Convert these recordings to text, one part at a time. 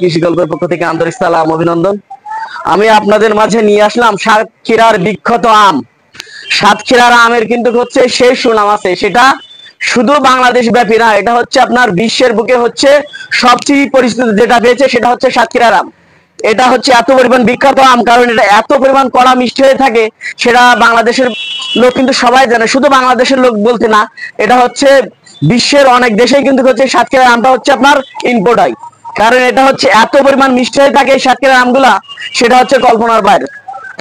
কৃষি গল্পের পক্ষ থেকে আন্তরিক সালাম অভিনন্দন। আমি আপনাদের মাঝে নিয়ে আসলাম সাতক্ষীরার বিখ্যাত আম। সাতক্ষীরার আমের কিন্তু হচ্ছে সেই সুনাম আছে, সেটা শুধু বাংলাদেশ ব্যাপী না, এটা হচ্ছে আপনার বিশ্বের বুকে হচ্ছে সবচেয়ে পরিচিত যেটা পেয়েছে সেটা হচ্ছে সাতক্ষীরার আম। এটা হচ্ছে এত পরিমাণ বিখ্যাত আম, কারণ এটা এত পরিমাণ কড়া মিষ্টি হয়ে থাকে, সেটা বাংলাদেশের লোক কিন্তু সবাই জানে। শুধু বাংলাদেশের লোক বলতে না, এটা হচ্ছে বিশ্বের অনেক দেশেই কিন্তু হচ্ছে সাতক্ষীরার আমটা হচ্ছে আপনার ইম্পোর্ট হয়, কারণ এটা হচ্ছে এত পরিমাণ মিষ্টি হয়ে থাকে সাতক্ষীরার আমগুলা, সেটা হচ্ছে কল্পনার বাইরে।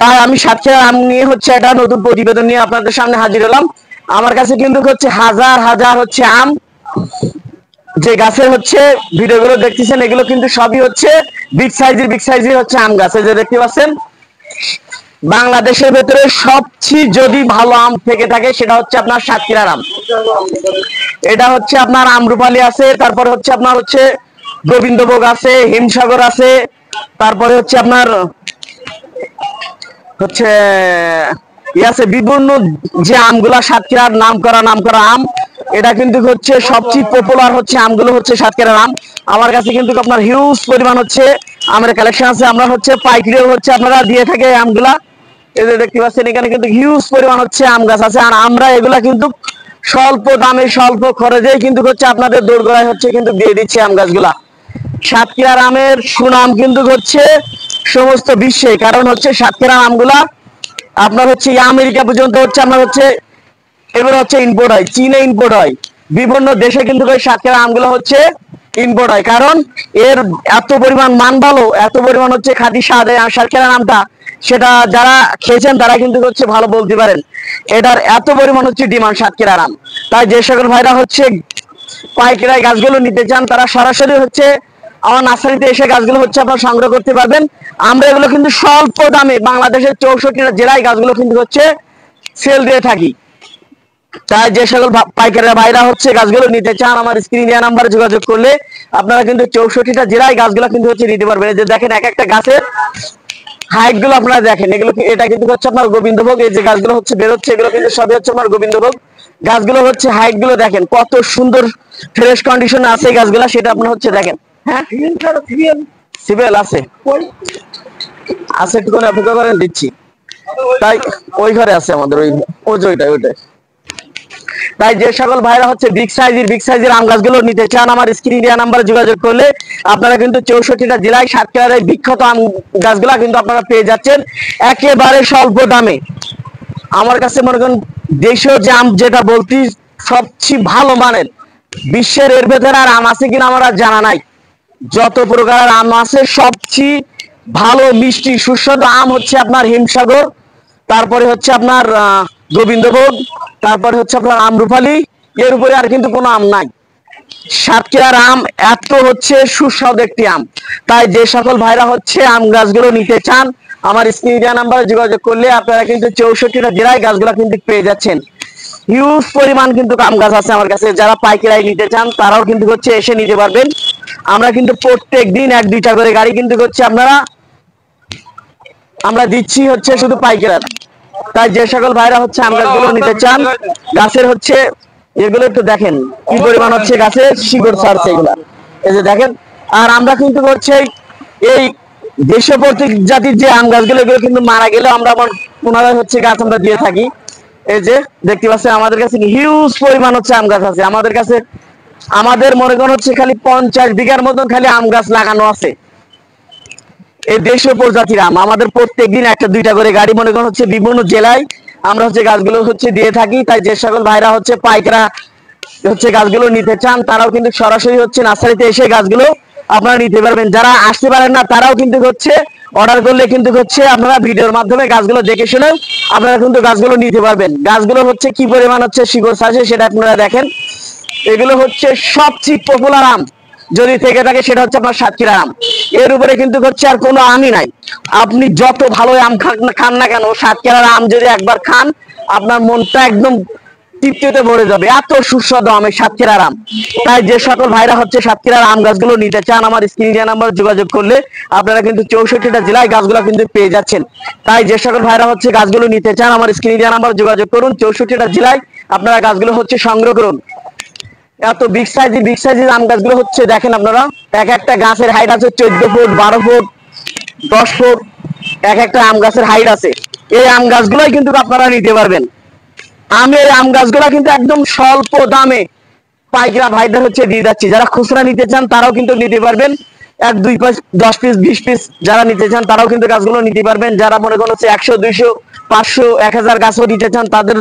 তাই আমি সাতক্ষীরার আম নিয়ে হচ্ছে একটা নতুন প্রতিবেদন নিয়ে আপনাদের সামনে হাজির হলাম। আমার কাছে কিন্তু হচ্ছে হাজার হাজার হচ্ছে আম, যে গাছের হচ্ছে ভিডিওগুলো দেখতেছেন এগুলো কিন্তু সবই হচ্ছে বিগ সাইজের হচ্ছে আম গাছ। যে দেখতে পাচ্ছেন, বাংলাদেশের ভেতরে সবচেয়ে যদি ভালো আম থেকে থাকে সেটা হচ্ছে আপনার সাতক্ষীরার আম। এটা হচ্ছে আপনার আমরুপালি আছে, তারপরে হচ্ছে আপনার হচ্ছে গোবিন্দভোগ আছে, হিমসাগর আছে, তারপরে হচ্ছে আপনার হচ্ছে আছে বিভিন্ন যে আমগুলা সাতক্ষীরার নাম করা আম। এটা কিন্তু হচ্ছে সবচেয়ে পপুলার হচ্ছে আমগুলো হচ্ছে সাতক্ষীরার আম। আমার কাছে কিন্তু আপনার হিউজ পরিমাণ হচ্ছে আমের কালেকশন আছে। আমরা হচ্ছে পাইকারিও হচ্ছে আপনারা দিয়ে থাকে আমগুলা। এই যে দেখতে পাচ্ছেন এখানে কিন্তু হিউজ পরিমাণ হচ্ছে আম গাছ আছে, আর আমরা এগুলা কিন্তু স্বল্প দামে স্বল্প খরচেই কিন্তু হচ্ছে আপনাদের দোরগোড়ায় হচ্ছে কিন্তু দিয়ে দিচ্ছি আম গাছগুলা। সাতক্ষীরার আমের সুনাম কিন্তু হচ্ছে সমস্ত বিশ্বে, কারণ হচ্ছে সাতক্ষীরার আমগুলা আপনার হচ্ছে আমেরিকা পর্যন্ত হচ্ছে আপনার হচ্ছে এবার হচ্ছে ইম্পোর্ট হয়, চীনে ইম্পোর্ট হয়, বিভিন্ন দেশে কিন্তু সাতক্ষীরার আমগুলো হচ্ছে ইম্পোর্ট হয়, কারণ এর এত পরিমাণ মান ভালো, এত পরিমাণ হচ্ছে খাঁটি স্বাদ। সাতক্ষীরার আমটা সেটা যারা খেয়েছেন তারা কিন্তু হচ্ছে ভালো বলতে পারেন, এটার এত পরিমাণ হচ্ছে ডিমান্ড সাতক্ষীরার আম। তাই যে সকল ভাইরা হচ্ছে পাইকারি গাছগুলো নিতে চান তারা সরাসরি হচ্ছে আমার নার্সারিতে এসে গাছগুলো হচ্ছে আপনারা সংগ্রহ করতে পারবেন। আমরা এগুলো কিন্তু স্বল্প দামে বাংলাদেশের 64টা জেলায় গাছগুলো কিন্তু হচ্ছে সেল দিয়ে থাকি। তাই যে সকল পাইকারি ভাইরা হচ্ছে গাছগুলো নিতে চান আমার স্ক্রিন দেওয়া নাম্বারে যোগাযোগ করলে আপনারা কিন্তু 64টা জেলায় গাছগুলো কিন্তু হচ্ছে নিতে পারবেন। এই যে দেখেন এক একটা গাছের হাইট গুলো আপনারা দেখেন, এগুলো এটা কিন্তু হচ্ছে আপনার গোবিন্দভোগ। এই যে গাছগুলো হচ্ছে বেরোচ্ছে এগুলো কিন্তু সবই হচ্ছে আমার গোবিন্দভোগ। গাছগুলো হচ্ছে হাইট গুলো দেখেন কত সুন্দর ফ্রেশ কন্ডিশনে আছে গাছগুলা, সেটা আপনারা হচ্ছে দেখেন। হ্যাঁ সিবেল আছে আছে, একটু করে অপেক্ষা করেন দিচ্ছি। তাই ওই ঘরে আছে আমাদের ওইটাই। তাই যে সকল ভাইরা হচ্ছে বিগ সাইজের আম গাছগুলো নিতে চান আমার স্ক্রিন দেওয়া নাম্বারে যোগাযোগ করলে আপনারা কিন্তু 64টা জেলায় সাতক্ষীরার এই বিখ্যাত আম গাছগুলা কিন্তু আপনারা পেয়ে যাচ্ছেন একেবারে স্বল্প দামে। আমার কাছে মনে করেন দেশীয় যে আম যেটা বলতি সবচেয়ে ভালো মানের, বিশ্বের এর ভেতরে আর আম আছে কিনা আমার আর জানা নাই। যত প্রকারের আম আছে সবচেয়ে ভালো মিষ্টি সুস্বাদু আম হচ্ছে আপনার হিমসাগর, তারপরে হচ্ছে আপনার গোবিন্দভোগ, তারপরে হচ্ছে আপনার আমরুপালি, এর উপরে আর কিন্তু কোনো আম নাই। সাতক্ষীরার আম এত হচ্ছে সুস্বাদু একটি আম। তাই যে সকল ভাইরা হচ্ছে আম গাছগুলো নিতে চান আমার স্ক্রিন দেওয়া নাম্বারে যোগাযোগ করলে আপনারা কিন্তু 64টা জেলায় গাছগুলো কিন্তু পেয়ে যাচ্ছেন। হিউজ পরিমাণ কিন্তু আম গাছ আছে আমার কাছে, যারা পাইকারি নিতে চান তারাও কিন্তু হচ্ছে এসে নিতে পারবেন। আমরা কিন্তু প্রত্যেক দিন 1-2টা করে গাড়ি কিন্তু হচ্ছে আমরা দিচ্ছি হচ্ছে শুধু পাইকারি। তাই যে সকল ভাইরা হচ্ছে আম গাছগুলো নিতে চান গাছের হচ্ছে এগুলো একটু দেখেন কি পরিমাণ হচ্ছে গাছের শিকড় ছাড়ছে এগুলা, এই যে দেখেন। আর আমরা কিন্তু হচ্ছে এই দেশীয় জাতির যে আম গাছগুলো এগুলো কিন্তু মারা গেলে আমরা পুনরায় হচ্ছে গাছ আমরা দিয়ে থাকি। এই যে দেখতে পাচ্ছেন আমাদের কাছে হিউজ পরিমাণ হচ্ছে আম গাছ আছে। আমাদের মনে করেন হচ্ছে খালি 50 বিঘার মতন খালি আম গাছ লাগানো আছে। এই দেশীয় প্রজাতির আম আমাদের প্রত্যেকদিন 1-2টা করে গাড়ি মনে করেন হচ্ছে বিভিন্ন জেলায় আমরা হচ্ছে গাছগুলো হচ্ছে দিয়ে থাকি। তাই যে সকল ভাইরা হচ্ছে পাইকারা হচ্ছে গাছগুলো নিতে চান তারাও কিন্তু সরাসরি হচ্ছে নার্সারিতে এসে গাছগুলো আপনারা নিতে পারবেন। যারা আসতে পারেন না তারাও কিন্তু হচ্ছে অর্ডার করলে কিন্তু হচ্ছে আপনারা ভিডিওর মাধ্যমে গাছগুলো দেখে শুনে আপনারা কিন্তু গাছগুলো নিতে পারবেন। গাছগুলো হচ্ছে কি পরিমাণ হচ্ছে শিকড় ছাড়ছে সেটা আপনারা দেখেন। এগুলো হচ্ছে সবচেয়ে পপুলার আম যদি থেকে থাকে সেটা হচ্ছে আপনার সাতক্ষীরা আম। এর উপরে কিন্তু হচ্ছে আর কোনো আমই নাই। আপনি যত ভালো আম খান না কেন সাতক্ষীরার আম যদি একবার খান আপনার মনটা একদম তৃপ্তিতে ভরে যাবে, এত সুস্বাদু আম এই সাতক্ষীরার আম। তাই যে সকল ভাইরা হচ্ছে সাতক্ষীরার আম গাছগুলো নিতে চান আমার স্ক্রিন দেওয়া নাম্বার যোগাযোগ করলে আপনারা কিন্তু 64টা জেলায় গাছগুলো কিন্তু পেয়ে যাচ্ছেন। তাই যে সকল ভাইরা হচ্ছে গাছগুলো নিতে চান আমার স্ক্রিন দেওয়া নাম্বার যোগাযোগ করুন, 64টা জেলায় আপনারা গাছগুলো হচ্ছে সংগ্রহ করুন। এত বিগ সাইজের আম গাছগুলো হচ্ছে, দেখেন আপনারা এক একটা গাছের হাইট আছে 14 ফুট, 12 ফুট, 10 ফুট, এক একটা আম গাছের হাইট আছে। এই আম গাছগুলোই কিন্তু আপনারা নিতে পারবেন। আমের আম গাছগুলো কিন্তু একদম স্বল্প দামে পাইকারা ভাইদের হচ্ছে দিয়ে যাচ্ছি। যারা খুচরা নিতে চান তারাও কিন্তু নিতে পারবেন। 1, 2 পিস, 10 পিস, 20 পিস যারা নিতে চান তারাও কিন্তু গাছগুলো নিতে পারবেন। যারা মনে করেন হচ্ছে 100, 200, 500, 1000 গাছও নিতে চান তাদের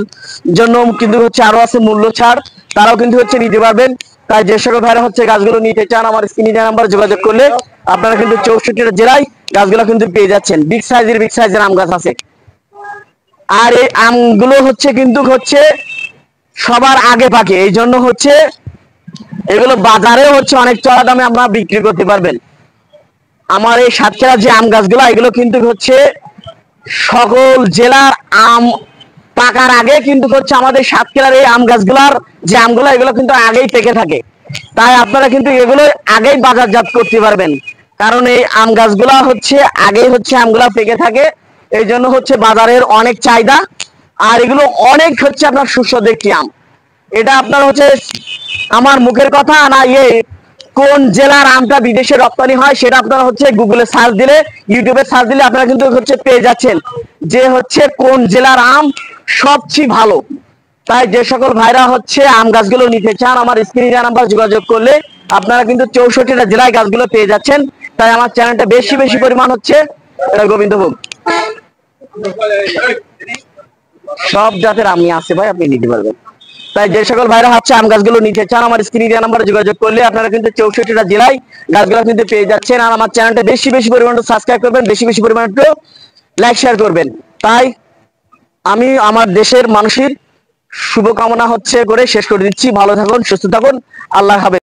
জন্য কিন্তু হচ্ছে আরো আছে মূল্য ছাড়, তারাও কিন্তু হচ্ছে নিতে পারবেন। তাই যে সকল ভাইরা হচ্ছে গাছগুলো নিতে চান আমার স্ক্রিনে দেওয়া নাম্বার যোগাযোগ করলে আপনারা কিন্তু 64টা জেলায় গাছগুলো কিন্তু পেয়ে যাচ্ছেন। বিগ সাইজের আম গাছ আছে। আর এই আমগুলো হচ্ছে কিন্তু হচ্ছে সবার আগে পাকে, এই জন্য হচ্ছে এগুলো বাজারে হচ্ছে অনেক চড়া দামে আমরা বিক্রি করতে পারবেন। আমার এই সাতক্ষীরা যে আম গাছগুলো এগুলো কিন্তু হচ্ছে সকল জেলার আম পাকার আগে কিন্তু হচ্ছে আমাদের সাতক্ষীরার এই আম গাছগুলার যে আমগুলো এগুলো কিন্তু আগেই পেকে থাকে। তাই আপনারা কিন্তু এগুলো আগেই বাজারজাত করতে পারবেন, কারণ এই আম গাছগুলা হচ্ছে আগেই হচ্ছে আমগুলা পেকে থাকে। এই জন্য হচ্ছে বাজারের অনেক চাহিদা। আর এগুলো অনেক হচ্ছে আপনার সুস্বাদু একটি আম। এটা আপনার হচ্ছে আমার মুখের কথা না, কোন জেলার আমটা বিদেশে রপ্তানি হয় সেটা আপনারা হচ্ছে গুগলে সার্চ দিলে, ইউটিউবে সার্চ দিলে আপনারা কিন্তু হচ্ছে পেয়ে যাচ্ছেন যে হচ্ছে কোন জেলার আম সবচেয়ে ভালো। তাই যে সকল ভাইরা হচ্ছে আম গাছগুলো নিতে চান আমার স্ক্রিনে দেওয়া নাম্বার যোগাযোগ করলে আপনারা কিন্তু 64টা জেলায় গাছগুলো পেয়ে যাচ্ছেন। তাই আমার চ্যানেলটা বেশি পরিমাণ হচ্ছে এটা গোবিন্দভোগ। সব জাতের আমই আছে ভাই, আপনি নিতে পারবেন। তাই যে সকল ভাইরা হচ্ছে আম গাছগুলো নিতে চান আমার স্ক্রিনে দেওয়া নাম্বারে যোগাযোগ করলে আপনারা কিন্তু 64টা জেলায় গাছগুলো কিন্তু পেয়ে যাচ্ছেন। আর আমার চ্যানেলটা বেশি পরিমাণে সাবস্ক্রাইব করবেন, বেশি পরিমাণে লাইক শেয়ার করবেন। তাই আমি আমার দেশের মানুষের শুভকামনা হচ্ছে করে শেষ করে দিচ্ছি। ভালো থাকুন, সুস্থ থাকুন, আল্লাহ হাফেজ।